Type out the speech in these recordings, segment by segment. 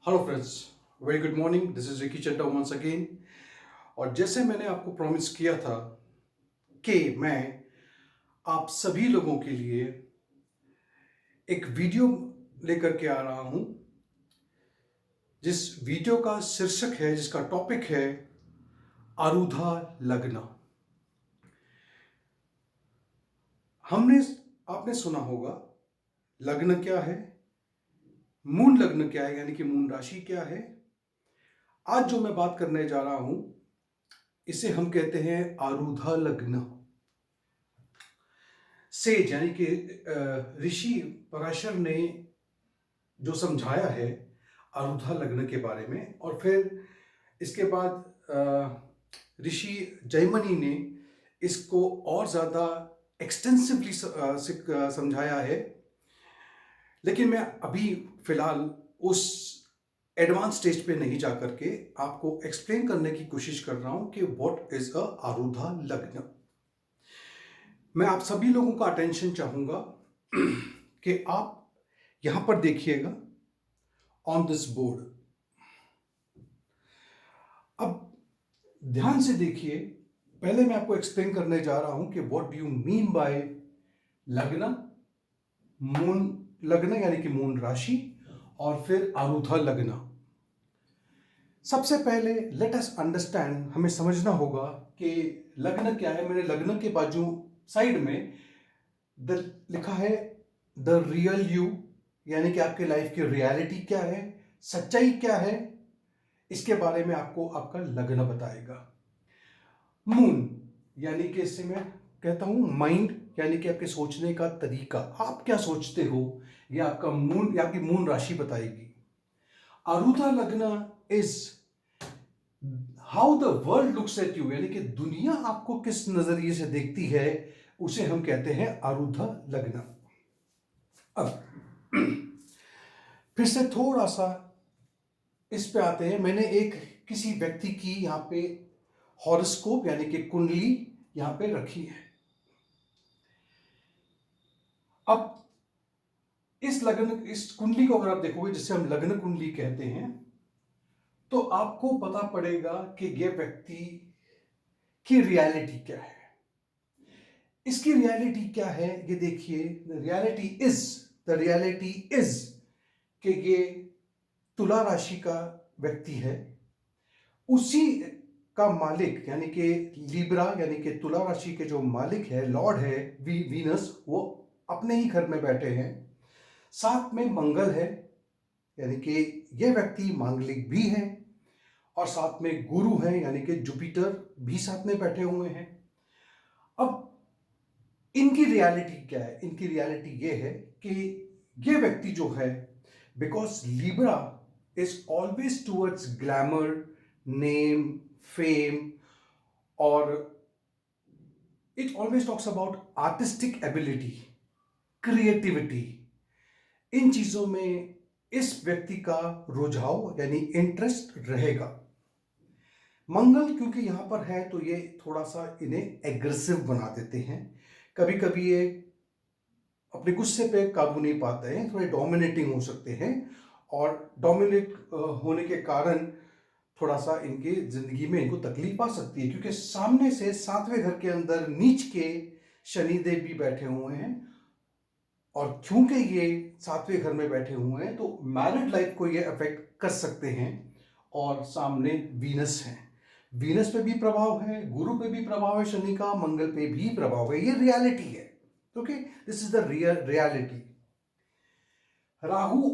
Hello friends, very good morning. This is Ricky Chadha once again. और जैसे मैंने आपको प्रॉमिस किया था कि मैं आप सभी लोगों के लिए एक वीडियो लेकर के आ रहा हूं, जिस वीडियो का शीर्षक है, जिसका टॉपिक है आरूधा लग्न। हमने आपने सुना होगा लग्न क्या है, मून लग्न क्या है, यानी कि मून राशि क्या है। आज जो मैं बात करने जा रहा हूं इसे हम कहते हैं आरूधा लग्न। सेज यानी कि ऋषि पराशर ने जो समझाया है आरुधा लग्न के बारे में, और फिर इसके बाद ऋषि जैमिनी ने इसको और ज़्यादा एक्सटेंसिवली समझाया है। लेकिन मैं अभी फिलहाल उस एडवांस स्टेज पे नहीं जा करके आपको एक्सप्लेन करने की कोशिश कर रहा हूं कि व्हाट इज अ आरुधा लग्न। मैं आप सभी लोगों का अटेंशन चाहूंगा कि आप यहां पर देखिएगा ऑन दिस बोर्ड। अब ध्यान से देखिए, पहले मैं आपको एक्सप्लेन करने जा रहा हूं कि what do you mean by लग्न, मून लग्न यानी कि मून राशि, और फिर आरुधा लग्न। सबसे पहले लेट अस अंडरस्टैंड, हमें समझना होगा कि लग्न क्या है। मैंने लग्न के बाजू साइड में लिखा है द रियल यू, यानी कि आपके लाइफ की रियलिटी क्या है, सच्चाई क्या है, इसके बारे में आपको आपका लग्न बताएगा। मून यानी कि इससे मैं कहता हूं माइंड, यानी कि आपके सोचने का तरीका, आप क्या सोचते हो, यह आपका मून या आपकी मून राशि बताएगी। आरुधा लग्न is how the world looks at you, यानी कि दुनिया आपको किस नजरिए से देखती है, उसे हम कहते हैं आरुधा लग्न। अब फिर से थोड़ा सा इस पे आते हैं। मैंने एक किसी व्यक्ति की यहां पे हॉरोस्कोप यानी कि कुंडली यहां पे रखी है। अब इस कुंडली को अगर आप देखोगे, जिसे हम लग्न कुंडली कहते हैं, तो आपको पता पड़ेगा कि यह व्यक्ति की रियलिटी क्या है। इसकी रियलिटी क्या है ये देखिए। द रियलिटी इज कि ये तुला राशि का व्यक्ति है। उसी का मालिक यानी कि लिब्रा यानी कि तुला राशि के जो मालिक है, लॉर्ड है वीनस, वो अपने ही घर में बैठे हैं। साथ में मंगल है, यानी कि यह व्यक्ति मांगलिक भी है, और साथ में गुरु है यानी कि जुपिटर भी साथ में बैठे हुए हैं। अब इनकी रियलिटी क्या है? इनकी रियलिटी ये है कि ये व्यक्ति जो है, because Libra is always towards glamour, name, fame, और it always talks about artistic ability, creativity. इन चीजों में इस व्यक्ति का रुझाव यानी इंटरेस्ट रहेगा। मंगल क्योंकि यहां पर है तो ये थोड़ा सा इन्हें एग्रेसिव बना देते हैं। कभी कभी ये अपने गुस्से पे काबू नहीं पाते हैं, थोड़े डोमिनेटिंग हो सकते हैं, और डोमिनेट होने के कारण थोड़ा सा इनकी जिंदगी में इनको तकलीफ आ सकती है, क्योंकि सामने से सातवें घर के अंदर नीच के शनिदेव भी बैठे हुए हैं। और क्योंकि ये सातवें घर में बैठे हुए हैं तो मैरिड लाइफ को ये अफेक्ट कर सकते हैं। और सामने वीनस है, वीनस पे भी प्रभाव है, गुरु पे भी प्रभाव है, शनि का, मंगल पे भी प्रभाव है। ये रियलिटी है। Okay, this is the reality. Rahu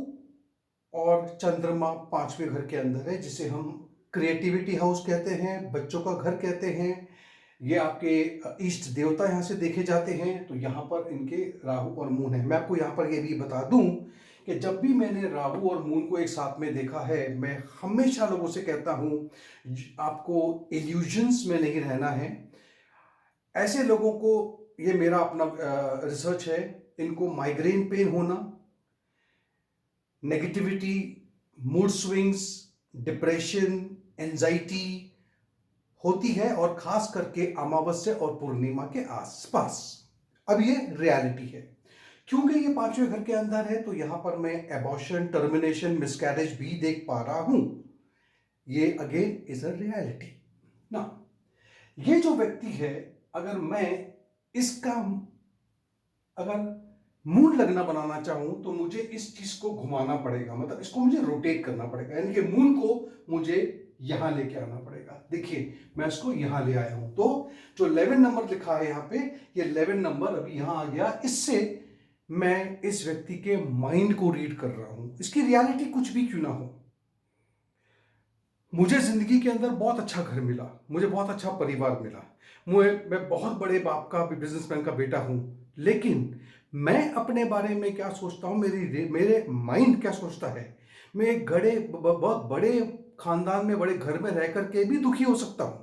और चंद्रमा पांचवें घर के अंदर है, जिसे हम क्रिएटिविटी हाउस कहते हैं, बच्चों का घर कहते हैं। ये आपके इष्ट देवता यहां से देखे जाते हैं, तो यहां पर इनके राहु और मून है। मैं आपको यहां पर ये भी बता दूं कि जब भी मैंने राहु और मून को एक साथ में देखा है, मैं हमेशा लोगों से कहता हूं आपको इल्यूजन्स में नहीं रहना है। ऐसे लोगों को, ये मेरा अपना रिसर्च है, इनको माइग्रेन पेन होना, negativity, mood swings, depression, anxiety होती है, और खास करके अमावस्या और पूर्णिमा के आसपास। अब ये रियलिटी है। क्योंकि ये पांचवें घर के अंदर है तो यहां पर मैं एबॉर्शन, टर्मिनेशन, मिसकैरेज भी देख पा रहा हूं। ये अगेन इज अ रियलिटी ना। ये जो व्यक्ति है, अगर मैं इसका अगर मून लगना बनाना चाहूं तो मुझे इस चीज को घुमाना पड़ेगा, मतलब इसको मुझे रोटेट करना पड़ेगा, यानी कि मून को मुझे यहां लेके आना पड़ेगा। देखिए मैं इसको यहां ले आया हूं, तो जो 11 नंबर लिखा है यहां पे, ये 11 नंबर अभी यहां आ गया। इससे मैं इस व्यक्ति के माइंड को रीड कर रहा हूं, इसकी रियलिटी कुछ भी क्यों ना हो। मुझे जिंदगी के अंदर बहुत अच्छा घर मिला, मुझे बहुत अच्छा परिवार मिला, मैं बहुत बड़े बाप का, बिजनेसमैन का बेटा हूं, लेकिन मैं अपने बारे में क्या सोचता हूं, मेरे माइंड क्या सोचता है। मैं एक बहुत बड़े खानदान में, बड़े घर में रह करके भी दुखी हो सकता हूं।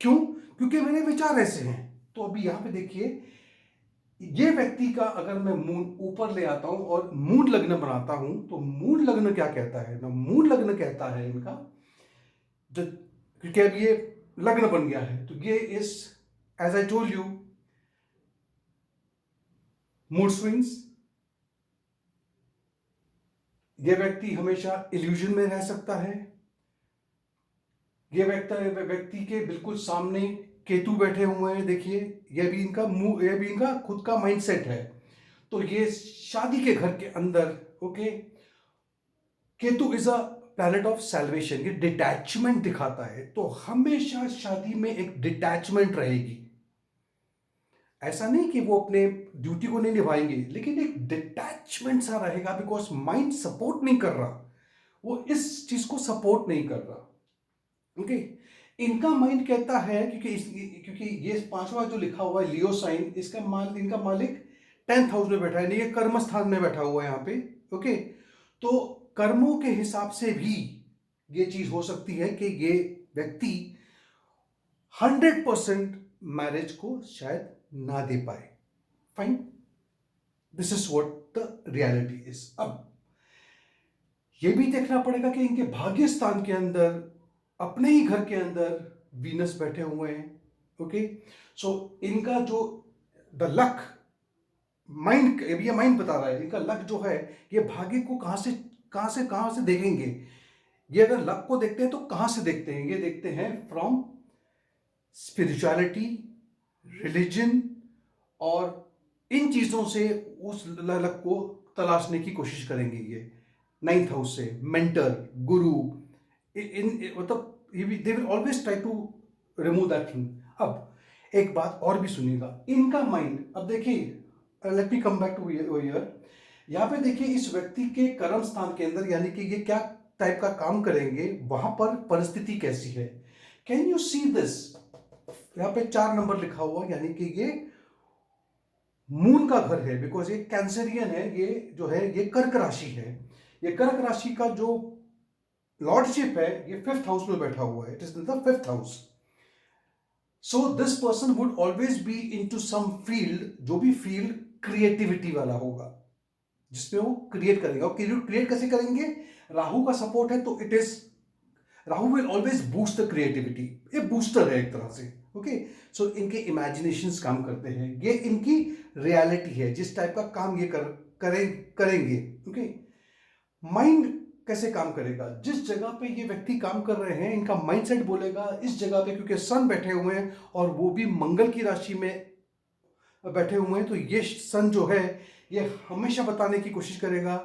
क्यों? क्योंकि मेरे विचार ऐसे हैं। तो अभी यहां पे देखिए, ये व्यक्ति का अगर मैं मून ऊपर ले आता हूं और मून लग्न बनाता हूं, तो मून लग्न क्या कहता है ना, मून लग्न कहता है इनका, क्योंकि अब ये लग्न बन गया है, तो ये इस, as I told you, mood swings. ये व्यक्ति हमेशा इल्यूजन में रह सकता है। ये व्यक्ति के बिल्कुल सामने केतु बैठे हुए हैं, देखिए ये भी इनका खुद का माइंडसेट है। तो ये शादी के घर के अंदर, okay, Ketu is a planet of salvation, ये डिटैचमेंट दिखाता है, तो हमेशा शादी में एक डिटैचमेंट रहेगी। ऐसा नहीं कि वो अपने ड्यूटी को नहीं निभाएंगे, लेकिन एक डिटैचमेंट सा रहेगा, बिकॉज माइंड सपोर्ट नहीं कर रहा, वो इस चीज को सपोर्ट नहीं कर रहा। ओके, इनका माइंड कहता है, क्योंकि ये पांचवा जो लिखा हुआ है लियो साइन, इनका मालिक 10th हाउस में बैठा है, नहीं ये कर्म स्थान में बैठा हुआ है यहाँ पे। ओके, तो कर्मों के हिसाब से भी ये चीज हो सकती है कि ये व्यक्ति 100% मैरिज को शायद ना दे पाए। Fine, this is what the reality is. अब ये भी देखना पड़ेगा कि इनके भाग्य स्थान के अंदर, अपने ही घर के अंदर वीनस बैठे हुए हैं। ओके, सो इनका जो द लक, माइंड, ये माइंड बता रहा है इनका लक जो है, ये भाग्य को कहां से देखेंगे। ये अगर लक को देखते हैं तो कहां से देखते हैं, ये देखते हैं फ्रॉम स्पिरिचुअलिटी, रिलीजन, और इन चीजों से उस लक को तलाशने की कोशिश करेंगे। ये 9th हाउस से मेंटर, गुरु, मतलब they will always try to remove that thing. अब एक बात और भी सुनिएगा, इनका माइंड, अब देखिए, let me come back to here. यहाँ पे देखिए इस व्यक्ति के कर्म स्थान के अंदर, यानी कि ये क्या टाइप का काम करेंगे, वहां पर परिस्थिति कैसी है। Can you see this? यहाँ पे 4 नंबर लिखा हुआ, यानी कि ये मून का घर है, बिकॉज ये कैंसरियन है, ये जो है ये कर्क राशि है। ये कर्क राशि का जो लॉर्डशिप है, ये 5th हाउस में बैठा हुआ है, it is the 5th house. So this person would always be into some field, जो भी फील्ड क्रिएटिविटी वाला होगा, जिसमें वो क्रिएट करेंगे। और क्रिएट कैसे करेंगे? राहु का सपोर्ट है, तो it is, Rahu will always boost the creativity, ये बूस्टर है एक तरह से। ओके, सो इनके इमेजिनेशंस काम करते हैं, ये इनकी रियलिटी है, जिस टाइप का काम ये करेंगे। ओके, माइंड कैसे काम करेगा? जिस जगह पे ये व्यक्ति काम कर रहे हैं, इनका माइंडसेट बोलेगा इस जगह पे, क्योंकि सन बैठे हुए हैं और वो भी मंगल की राशि में बैठे हुए हैं, तो ये सन जो है ये हमेशा बताने की कोशिश करेगा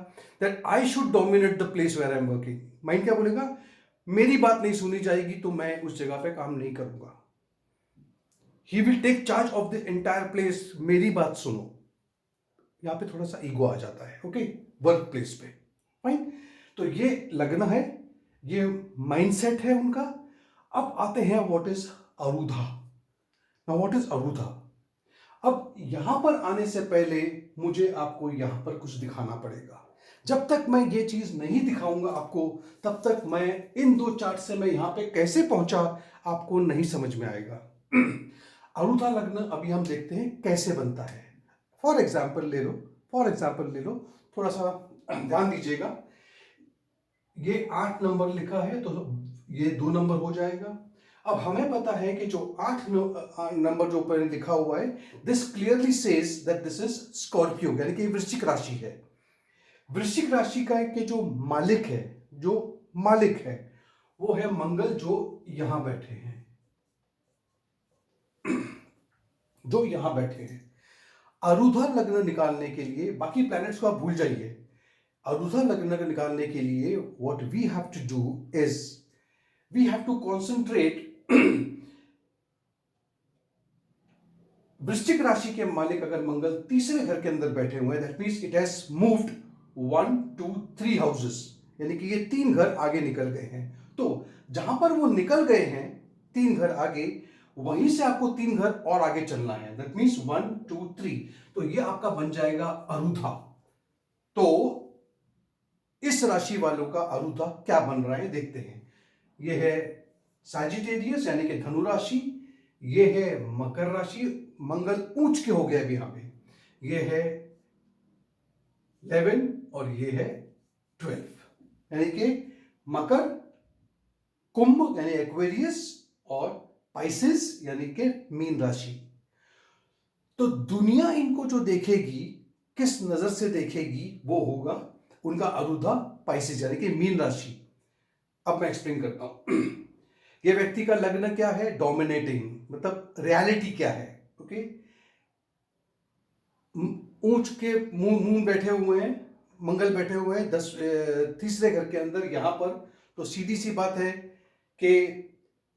that I should dominate the place where I am working. Mind क्या बोलेगा? मेरी बात नहीं सुनी जाएगी तो मैं उस जगह पे काम नहीं करूंगा। He will take charge of the entire place, मेरी बात सुनो। यहां पे थोड़ा सा ईगो आ जाता है, ओके, वर्क प्लेस पे। फाइन, तो ये लग्न है, ये माइंडसेट है उनका। अब आते हैं what is Arudha. Now what is Arudha? अब यहां पर आने से पहले मुझे आपको यहां पर कुछ दिखाना पड़ेगा। जब तक मैं ये चीज नहीं दिखाऊंगा आपको, तब तक मैं इन 2 चार्ट से मैं यहां पे कैसे पहुंचा आपको नहीं समझ में आएगा। अरुधा लग्न अभी हम देखते हैं कैसे बनता है। फॉर एग्जाम्पल ले लो, थोड़ा सा ध्यान दीजिएगा। ये 8 नंबर लिखा है, तो ये 2 नंबर हो जाएगा। अब हमें पता है कि जो 8 नंबर जो ऊपर लिखा हुआ है, this clearly says that this is Scorpio, यानी कि वृश्चिक राशि है। वृश्चिक राशि का के जो मालिक है, जो मालिक है वो है मंगल, जो यहां बैठे हैं, जो यहां बैठे हैं। अरुधा लग्न निकालने के लिए, बाकी प्लैनेट्स को आप भूल जाइए, अरुधा लग्न निकालने के लिए what we have to do is we have to concentrate. वृश्चिक राशि के मालिक अगर मंगल तीसरे घर के अंदर बैठे हुए हैं, that means it has moved 1 2 3 houses, यानी कि ये 3 घर आगे निकल गए हैं। तो जहां पर वो निकल गए हैं 3 घर आगे, वहीं से आपको 3 घर और आगे चलना है, दैट मींस 1 2 3। तो ये आपका बन जाएगा अरुधा। तो इस राशि वालों का अरुधा क्या बन रहा है देखते हैं। ये है सैजिटेरियस यानी कि धनु राशि, ये है मकर राशि, मंगल ऊंच के हो गया अभी यहां पे, ये है 11 और ये है 12, यानी कि मकर, कुंभ यानी एक्वेरियस, और पाइसेस यानी कि मीन राशि। तो दुनिया इनको जो देखेगी, किस नजर से देखेगी, वो होगा उनका अरुधा पाइसेस यानी कि मीन राशि। अब मैं एक्सप्लेन करता हूं। ये व्यक्ति का लग्न क्या है, डोमिनेटिंग, मतलब रियलिटी क्या है। ओके, ऊंच के मून बैठे हुए हैं, मंगल बैठे हुए हैं तीसरे घर के अंदर यहां पर। तो सीधी सी बात है कि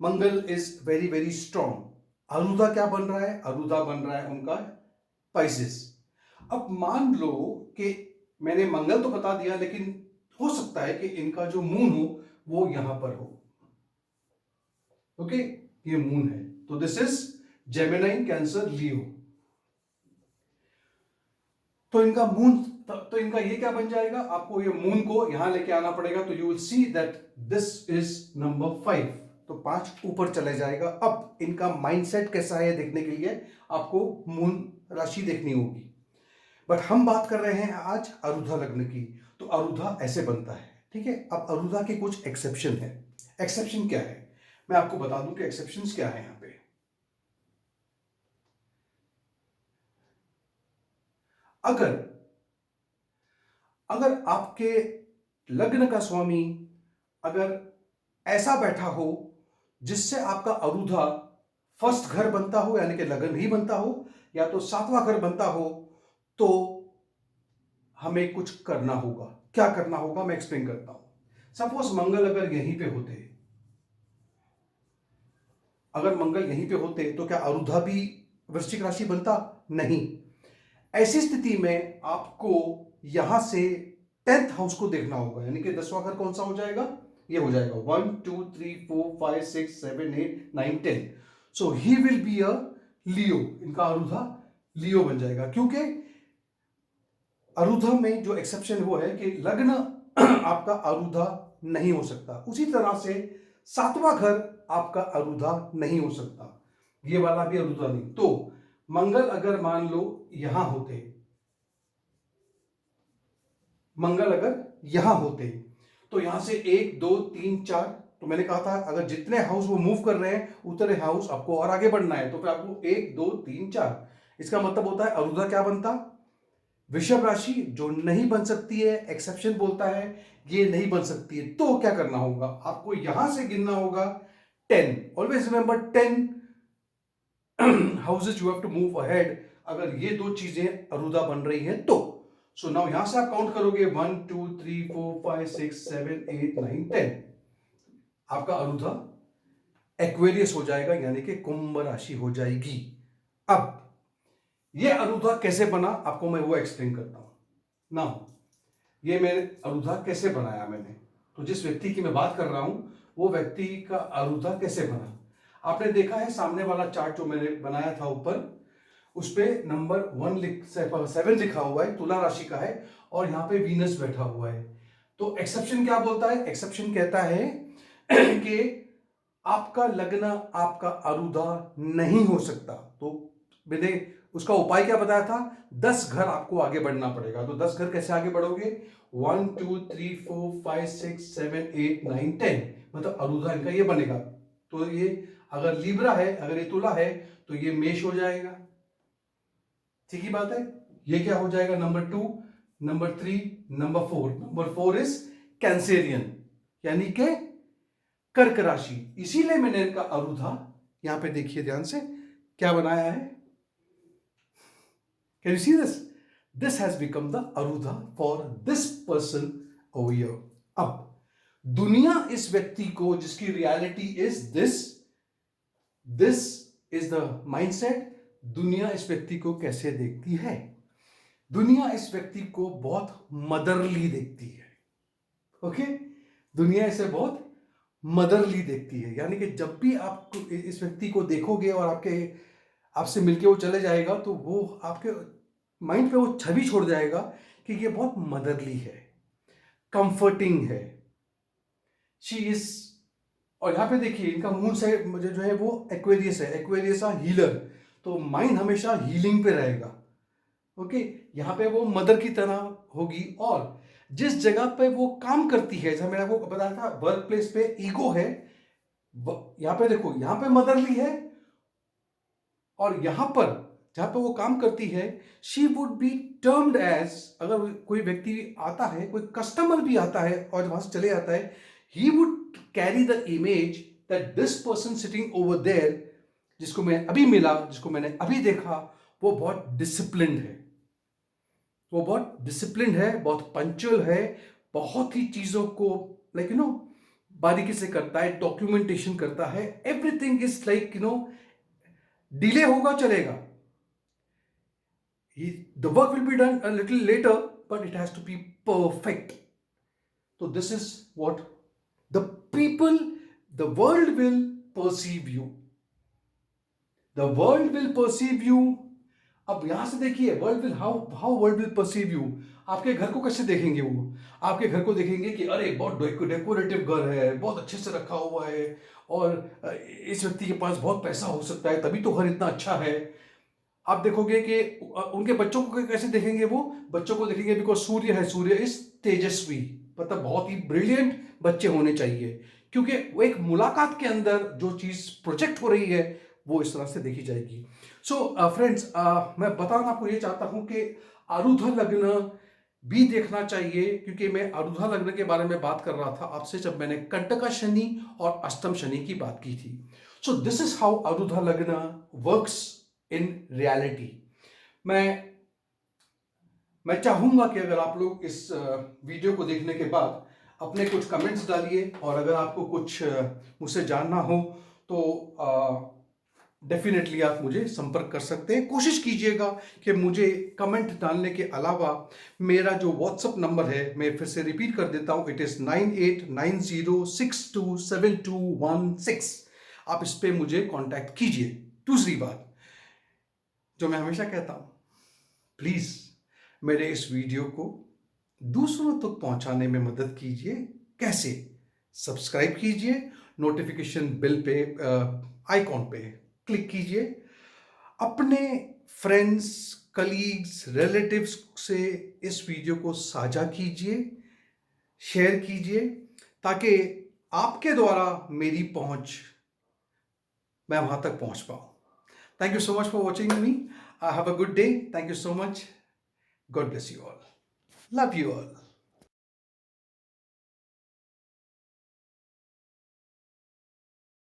मंगल इज वेरी वेरी स्ट्रॉन्ग। अरुधा क्या बन रहा है, अरुधा बन रहा है उनका पाइसेस। अब मान लो कि मैंने मंगल तो बता दिया, लेकिन हो सकता है कि इनका जो मून हो वो यहां पर हो। ओके, ये मून है, तो दिस इज जेमिनाई, कैंसर, लियो। तो इनका मून, तो इनका ये क्या बन जाएगा, आपको ये मून को यहां लेके आना पड़ेगा। तो you will see that this is number 5, तो 5 ऊपर चले जाएगा। अब इनका माइंडसेट कैसा है देखने के लिए आपको मून राशि देखनी होगी। बट हम बात कर रहे हैं आज अरुधा लग्न की। तो अरुधा ऐसे बनता है, ठीक है। अब अरुधा के कुछ एक्सेप्शन है। एक्सेप्शन क्या है, मैं आपको बता दूं कि एक्सेप्शंस क्या है यहां पे। अगर अगर आपके लग्न का स्वामी अगर ऐसा बैठा हो जिससे आपका अरुधा फर्स्ट घर बनता हो, यानी कि लग्न ही बनता हो, या तो 7वां घर बनता हो, तो हमें कुछ करना होगा। क्या करना होगा मैं एक्सप्लेन करता हूं। सपोज मंगल अगर यहीं पे होते, अगर मंगल यहीं पे होते तो क्या अरुधा भी वृश्चिक राशि बनता? नहीं। ऐसी स्थिति में आपको यहां से 10th हाउस को देखना होगा, यानी कि 10वां घर कौन सा हो जाएगा, ये हो जाएगा 1 2 3 4 5 6 7 8 9 10। सो ही विल बी अ लियो, इनका अरुधा लियो बन जाएगा। क्योंकि अरुधा में जो एक्सेप्शन वो है कि लग्न आपका अरुधा नहीं हो सकता, उसी तरह से 7वां घर आपका अरुधा नहीं हो सकता, ये वाला भी अरुधा नहीं। तो मंगल अगर मान लो यहां होते, मंगल अगर यहां होते, तो यहां से 1 2 3 4, तो मैंने कहा था अगर जितने हाउस वो मूव कर रहे हैं उतने हाउस आपको और आगे बढ़ना है। तो फिर आपको 1 2 3 4, इसका मतलब होता है अरुधा क्या बनता, वृषभ राशि, जो नहीं बन सकती है, एक्सेप्शन बोलता है ये नहीं बन सकती है। तो क्या करना होगा, आपको यहां से गिनना होगा 10। Always remember 10 houses you have to move ahead, अगर ये दो चीजें अरुदा बन रही हैं तो। सो नाउ यहां से आप काउंट करोगे 1 2 3 4 5 6 7 8 9 10, आपका अरुदा एक्वेरियस हो जाएगा, यानी कि कुंभ राशि हो जाएगी। अब ये अरुदा कैसे बना आपको मैं वो एक्सप्लेन करता हूं ना। ये मैंने अरुधा कैसे बनाया मैंने, तो जिस व्यक्ति की मैं बात कर रहा हूं वो व्यक्ति का अरुधा कैसे बना, आपने देखा है सामने वाला चार्ट जो मैंने बनाया था ऊपर, उस पे नंबर 7 लिखा हुआ है, तुला राशि का है, और यहां पे वीनस बैठा हुआ है। तो एक्सेप्शन क्या बोलता है, एक्सेप्शन कहता है कि आपका लग्न आपका अरुधा नहीं हो सकता। तो मैंने उसका उपाय क्या बताया था, 10 घर आपको आगे बढ़ना पड़ेगा। तो 10 घर कैसे आगे बढ़ोगे, 1 2 3 4 5 6 7 8 9 10, मतलब अरुधा इनका ये बनेगा। तो ये अगर लिब्रा है, अगर ये तुला है तो ये मेष हो जाएगा। ठीक ही बात है। ये क्या हो जाएगा? Number 2, number 3, number 4। Number 4 is Cancerian यानी कि कर्क राशि। इसीलिए मैंने इनका अरुधा यहां पे देखिए ध्यान से क्या बनाया है। Can you see this? This has become the Arudha for this person over here. अब दुनिया इस व्यक्ति को, जिसकी reality is this, this is the mindset. दुनिया इस व्यक्ति को कैसे देखती है? दुनिया इस व्यक्ति को बहुत मदरली देखती है। ओके दुनिया इसे बहुत मदरली देखती है, यानी कि जब भी आप इस व्यक्ति को देखोगे और आपसे मिलके वो चले जाएगा तो वो आपके माइंड पे वो छवि छोड़ जाएगा कि ये बहुत मदरली है, कंफर्टिंग है, शी इज। और यहां पे देखिए इनका मून से मुझे जो है वो एक्वेरियस है, एक्वेरियस हीलर, तो माइंड हमेशा हीलिंग पे रहेगा। ओके यहां पे वो मदर की तरह होगी। और जिस जगह पे वो काम करती है, जैसा मैंने आपको बताया था वर्क प्लेस पे ईगो है, यहां पे देखो यहां पे मदरली है, और यहां पर जहां पे वो काम करती है she would be termed as, अगर कोई व्यक्ति आता है, कोई कस्टमर भी आता है और वहां से चले जाता है, he would carry the image that this person sitting over there, जिसको मैं अभी मिला, जिसको मैंने अभी देखा, वो बहुत डिसिप्लिन्ड है, वो बहुत डिसिप्लिन है, बहुत पंचुअल है, बहुत ही चीजों को लाइक बारीकी से करता है, डॉक्यूमेंटेशन करता है, एवरीथिंग इज लाइक डिले होगा चलेगा, the work will be done a little later but it has to be perfect. So this is what the people, the world will perceive you, the world will perceive you. अब यहां से देखिए world will how world will perceive you. आपके घर को कैसे देखेंगे? वो आपके घर को देखेंगे कि अरे बहुत डेकोरेटिव घर है, बहुत अच्छे से रखा हुआ है, और इस व्यक्ति के पास बहुत पैसा हो सकता है तभी तो घर इतना अच्छा है। आप देखोगे कि उनके बच्चों को कैसे देखेंगे? वो बच्चों को देखेंगे बिकॉज सूर्य है, सूर्य इज तेजस्वी, मतलब बहुत ही ब्रिलियंट बच्चे होने चाहिए, क्योंकि वो एक मुलाकात के अंदर जो चीज प्रोजेक्ट हो रही है वो इस तरह से देखी जाएगी। सो फ्रेंड्स मैं बताना आपको ये चाहता हूं कि आरुद्ध लग्न भी देखना चाहिए, क्योंकि मैं आरुद्ध लग्न के बारे में बात कर रहा था आपसे जब मैंने कंटका शनि और अष्टम शनि की बात की थी। सो दिस इज हाउ आरुद्ध लग्न वर्क्स इन रियलिटी। मैं चाहूंगा कि अगर आप लोग इस वीडियो को देखने के बाद अपने कुछ कमेंट्स डालिए, और अगर आपको कुछ मुझसे जानना हो तो डेफिनेटली आप मुझे संपर्क कर सकते हैं। कोशिश कीजिएगा कि मुझे कमेंट डालने के अलावा मेरा जो व्हाट्सएप नंबर है, मैं फिर से रिपीट कर देता हूं, इट इज 9890627216। आप इस पे मुझे कांटेक्ट कीजिए। दूसरी बात जो मैं हमेशा कहता हूं, प्लीज मेरे इस वीडियो को दूसरों तक पहुंचाने में मदद कीजिए। कैसे? सब्सक्राइब कीजिए, नोटिफिकेशन बिल पे आइकॉन पे क्लिक कीजिए, अपने फ्रेंड्स, कलीग्स, रिलेटिव्स से इस वीडियो को साझा कीजिए, शेयर कीजिए, ताकि आपके द्वारा मेरी पहुंच, मैं वहां तक पहुंच पाऊं। Thank you so much for watching me. Have a good day. Thank you so much. God bless you all. Love you all.